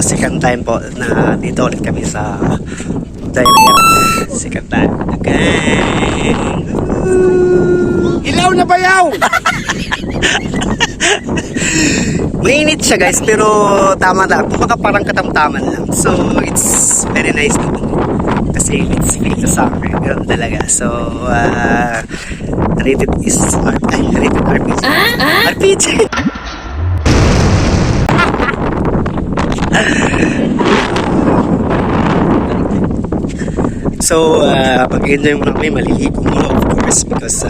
second time po na dito ulit kami sa Dairiat. Second time. Okay. Ilaw na bayaw! Mainit siya guys, pero tama lang. Kumbaga parang katamtaman lang. So, it's very nice to kasi it's feel the summer. Ganun talaga. So, rated is rated RPG. RPG! So, pag-enjoy muna kami, maliligo muna of course because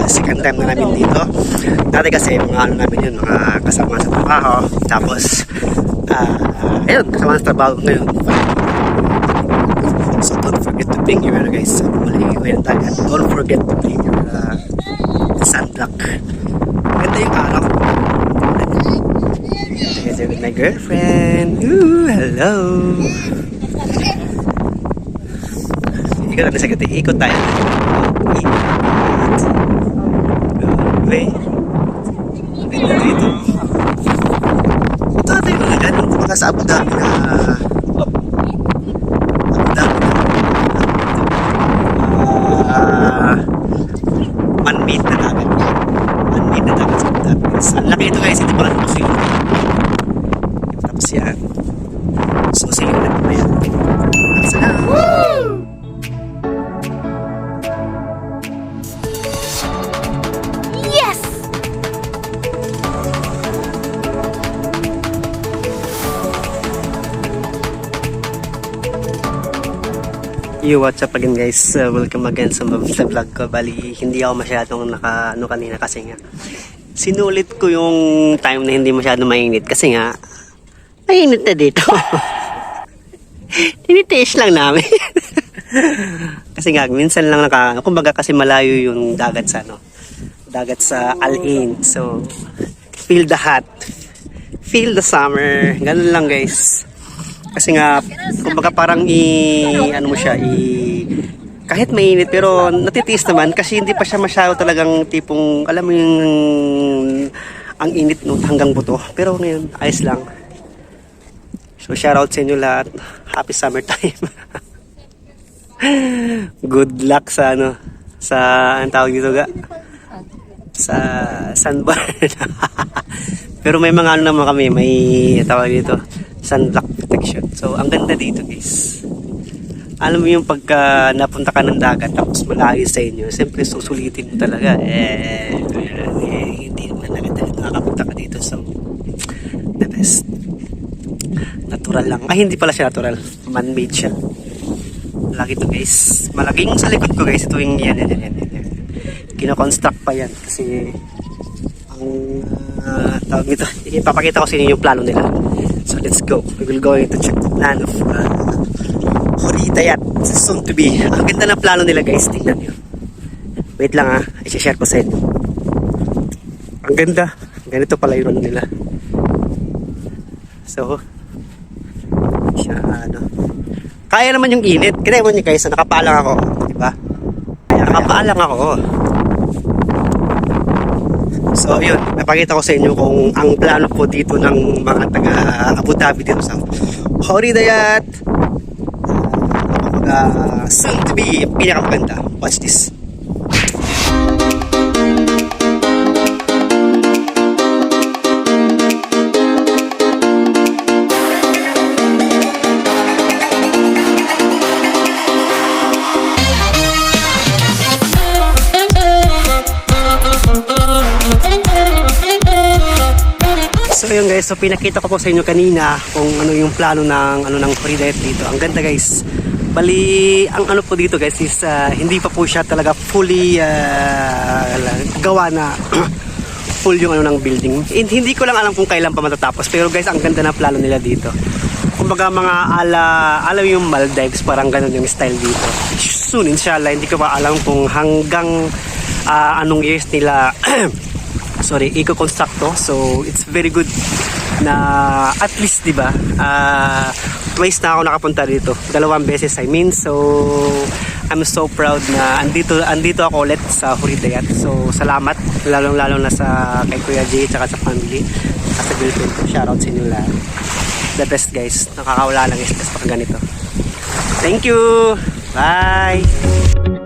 second time na namin dito. Dati kasi mga ano namin yun, mga kasama sa trabaho. Tapos, ayun, kasama sa trabaho ngayon. So, don't forget to bring your, guys, maliligo yung tagat. Don't forget to bring your sunblock. Ganda yung araw. Together with my girlfriend. Ooh, hello! Ikot na sa gati. Ikot tayo. Ikot. Okay. Dito, dito. Ito natin yung mga ganun. Kumbaga sa Abu Dhabi na Abu Dhabi na man-made na dagat. Man-made na dagat sa Abu Dhabi. Ang laki ito guys. Ito parang museum. Tapos yan. So, sige ulit na yan. Salamat! Yo, what's up again guys? Welcome again sa vlog ko. Bali, hindi ako masyadong kanina kasi nga sinulit ko yung time na hindi masyadong mainit kasi nga mainit na dito. Tinitiis lang namin. Kasi nga minsan lang kumbaga kasi malayo yung dagat sa dagat sa Al Ain. So, feel the hot. Feel the summer. Ganun lang guys. Kasi nga, kumbaga parang kahit mainit pero natitiis naman kasi hindi pa siya masyado talagang tipong, alam mo yung ang init no, hanggang buto. Pero ngayon, ayos lang. So, shoutout sa inyo lahat. Happy summertime. Good luck sa ang tawag dito ga? Sa sandbar. Pero may mga naman kami, may tawag dito, sunblock protection. So, ang ganda dito guys. Alam mo yung pagka napunta ka ng dagat tapos malayo sa inyo, siyempre susulitin mo talaga. Hindi naman nakakapunta ka dito. So, the best. Natural lang. Hindi pala siya natural. Man-made siya. Malaki to guys. Malaking sa likod ko guys. Ito yung yan. Kino-construct pa yan. Kasi ang tawag nito. Ipapakita ko sa inyo yung plano nila. So let's go. We will go to check the plan of Horidayat. Soon to be. Ang ganda ng plano nila guys. Tingnan nyo. Wait lang i-share ko sa inyo. Ang ganda. Ganito pala yung ano nila. So, kaya naman yung init. Kaya mo nyo guys, nakapalang ako. Diba? Nakapalang ako. So, yun. Napakita ko sa inyo kung ang plano po dito ng mga taga Abu Dhabi dito sa Horidayat. Soon to be pinakamaganda. Watch this. So yun guys, so pinakita ko po sa inyo kanina kung ano yung plano ng Horidayat dito. Ang ganda guys. Bali, ang ano po dito guys is hindi pa po siya talaga fully gawa na full yung ng building. Hindi ko lang alam kung kailan pa matatapos. Pero guys, ang ganda ng plano nila dito. Kumbaga mga alam yung Maldives, parang ganun yung style dito. Soon inshallah, hindi ko pa alam kung hanggang anong years nila sorry, i-construct to. So, it's very good na at least, di ba, twice na ako nakapunta dito. 2 beses, I mean. So, I'm so proud na andito ako ulit sa Huridayat. So salamat lalong-lalo na sa kay Kuya Jay at sa family at sa girlfriend ko. Shoutout sa inyo lahat. The best guys. Nakakawala lang is pag ganito. Thank you. Bye.